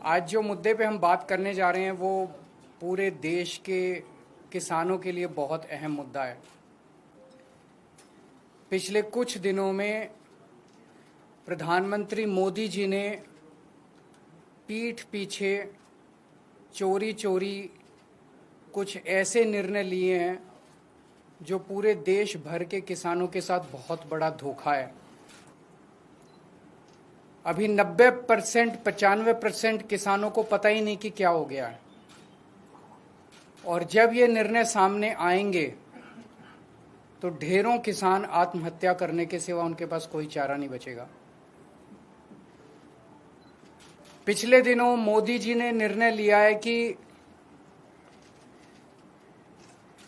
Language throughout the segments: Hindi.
आज जो मुद्दे पे हम बात करने जा रहे हैं वो पूरे देश के किसानों के लिए बहुत अहम मुद्दा है। पिछले कुछ दिनों में प्रधानमंत्री मोदी जी ने पीठ पीछे चोरी चोरी कुछ ऐसे निर्णय लिए हैं जो पूरे देश भर के किसानों के साथ बहुत बड़ा धोखा है। अभी 90% 95% किसानों को पता ही नहीं कि क्या हो गया है, और जब ये निर्णय सामने आएंगे तो ढेरों किसान आत्महत्या करने के सिवा उनके पास कोई चारा नहीं बचेगा। पिछले दिनों मोदी जी ने निर्णय लिया है कि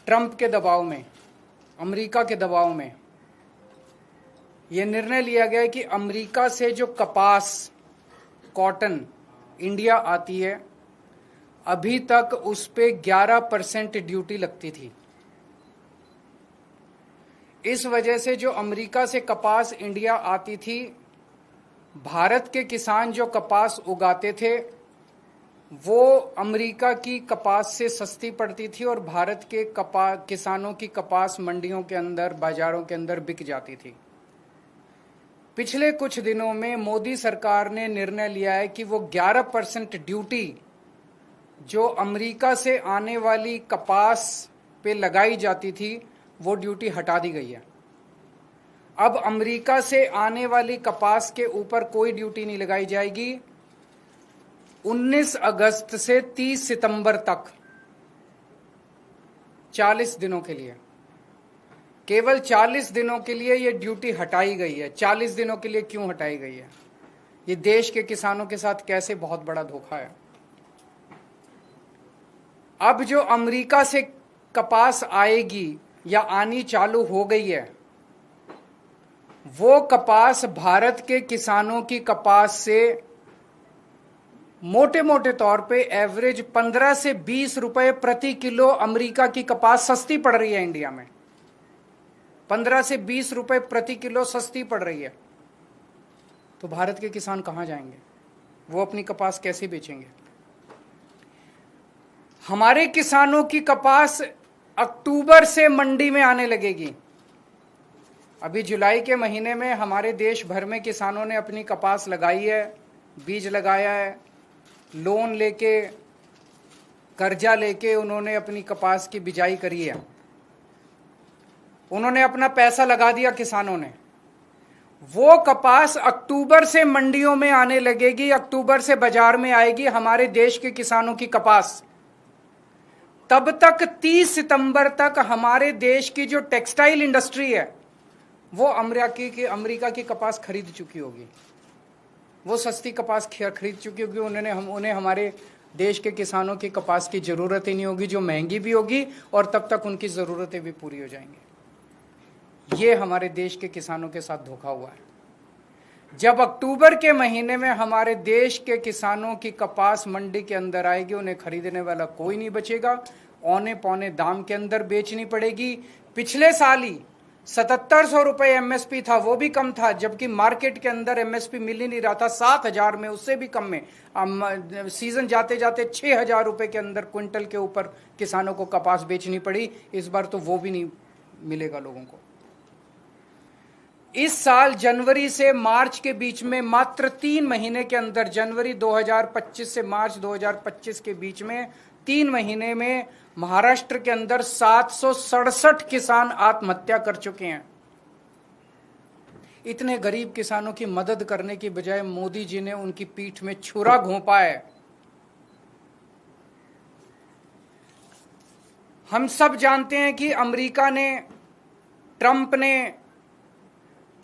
ट्रंप के दबाव में, अमेरिका के दबाव में यह निर्णय लिया गया है कि अमेरिका से जो कपास, कॉटन इंडिया आती है, अभी तक उस पे 11% ड्यूटी लगती थी। इस वजह से जो अमेरिका से कपास इंडिया आती थी, भारत के किसान जो कपास उगाते थे वो अमेरिका की कपास से सस्ती पड़ती थी और भारत के किसानों की कपास मंडियों के अंदर, बाजारों के अंदर बिक जाती थी। पिछले कुछ दिनों में मोदी सरकार ने निर्णय लिया है कि वो 11% ड्यूटी जो अमेरिका से आने वाली कपास पे लगाई जाती थी वो ड्यूटी हटा दी गई है। अब अमेरिका से आने वाली कपास के ऊपर कोई ड्यूटी नहीं लगाई जाएगी। 19 अगस्त से 30 सितंबर तक 40 दिनों के लिए, केवल 40 दिनों के लिए ये ड्यूटी हटाई गई है। 40 दिनों के लिए क्यों हटाई गई है? ये देश के किसानों के साथ कैसे बहुत बड़ा धोखा है। अब जो अमेरिका से कपास आएगी या आनी चालू हो गई है, वो कपास भारत के किसानों की कपास से मोटे मोटे तौर पे एवरेज 15 से 20 रुपए प्रति किलो अमेरिका की कपास सस्ती पड़ रही है। इंडिया में 15 से 20 रुपए प्रति किलो सस्ती पड़ रही है। तो भारत के किसान कहां जाएंगे? वो अपनी कपास कैसे बेचेंगे? हमारे किसानों की कपास अक्टूबर से मंडी में आने लगेगी। अभी जुलाई के महीने में हमारे देश भर में किसानों ने अपनी कपास लगाई है, बीज लगाया है, लोन लेके, कर्जा लेके उन्होंने अपनी कपास की बिजाई करी है। उन्होंने अपना पैसा लगा दिया किसानों ने। वो कपास अक्टूबर से मंडियों में आने लगेगी, अक्टूबर से बाजार में आएगी हमारे देश के किसानों की कपास। तब तक 30 सितंबर तक हमारे देश की जो टेक्सटाइल इंडस्ट्री है वो अमेरिका की कपास खरीद चुकी होगी। वो सस्ती कपास खरीद चुकी होगी। उन्हें हमारे देश के किसानों की कपास की जरूरत ही नहीं होगी, जो महंगी भी होगी, और तब तक उनकी जरूरतें भी पूरी हो जाएंगी। ये हमारे देश के किसानों के साथ धोखा हुआ है। जब अक्टूबर के महीने में हमारे देश के किसानों की कपास मंडी के अंदर आएगी, उन्हें खरीदने वाला कोई नहीं बचेगा। औने पौने दाम के अंदर बेचनी पड़ेगी। पिछले साल ही 7700 रुपए एमएसपी था, वो भी कम था, जबकि मार्केट के अंदर एमएसपी मिल ही नहीं रहा था। 7000 में, उससे भी कम में सीजन जाते जाते 6000 रुपए के अंदर क्विंटल के ऊपर किसानों को कपास बेचनी पड़ी। इस बार तो वो भी नहीं मिलेगा लोगों को। इस साल जनवरी से मार्च के बीच में, मात्र 3 महीने के अंदर, जनवरी 2025 से मार्च 2025 के बीच में 3 महीने में महाराष्ट्र के अंदर 767 किसान आत्महत्या कर चुके हैं। इतने गरीब किसानों की मदद करने की बजाय मोदी जी ने उनकी पीठ में छुरा घोंपा है। हम सब जानते हैं कि अमेरिका ने, ट्रंप ने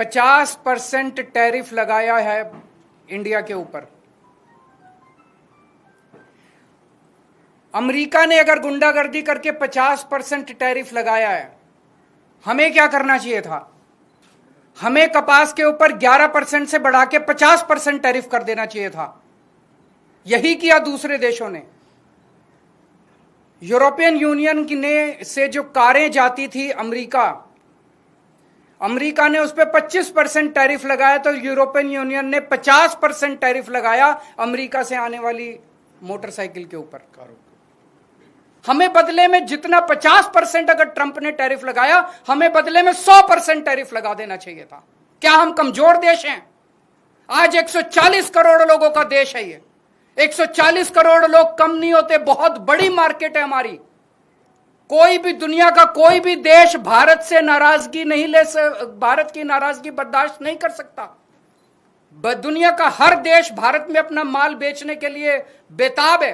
50% टैरिफ लगाया है इंडिया के ऊपर। अमेरिका ने अगर गुंडागर्दी करके 50% टैरिफ लगाया है, हमें क्या करना चाहिए था? हमें कपास के ऊपर 11% से बढ़ा के 50% टैरिफ कर देना चाहिए था। यही किया दूसरे देशों ने। यूरोपियन यूनियन ने से जो कारें जाती थी अमेरिका, अमेरिका ने उस पर 25% टैरिफ लगाया तो यूरोपियन यूनियन ने 50% टैरिफ लगाया अमेरिका से आने वाली मोटरसाइकिल के ऊपर। हमें बदले में जितना 50% अगर ट्रंप ने टैरिफ लगाया, हमें बदले में 100% टैरिफ लगा देना चाहिए था। क्या हम कमजोर देश हैं? आज 140 करोड़ लोगों का देश है ये। 140 करोड़ लोग कम नहीं होते, बहुत बड़ी मार्केट है हमारी। कोई भी दुनिया का कोई भी देश भारत से नाराजगी नहीं भारत की नाराजगी बर्दाश्त नहीं कर सकता। दुनिया का हर देश भारत में अपना माल बेचने के लिए बेताब है।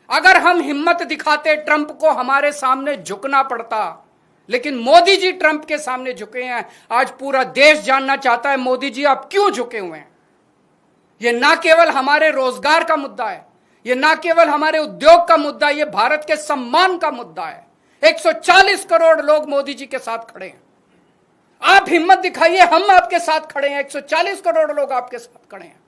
अगर हम हिम्मत दिखाते, ट्रंप को हमारे सामने झुकना पड़ता, लेकिन मोदी जी ट्रंप के सामने झुके हैं। आज पूरा देश जानना चाहता है मोदी जी आप क्यों झुके हुए हैं। यह ना केवल हमारे रोजगार का मुद्दा है, यह ना केवल हमारे उद्योग का मुद्दा है, यह भारत के सम्मान का मुद्दा है। 140 करोड़ लोग मोदी जी के साथ खड़े हैं। आप हिम्मत दिखाइए, हम आपके साथ खड़े हैं। 140 करोड़ लोग आपके साथ खड़े हैं।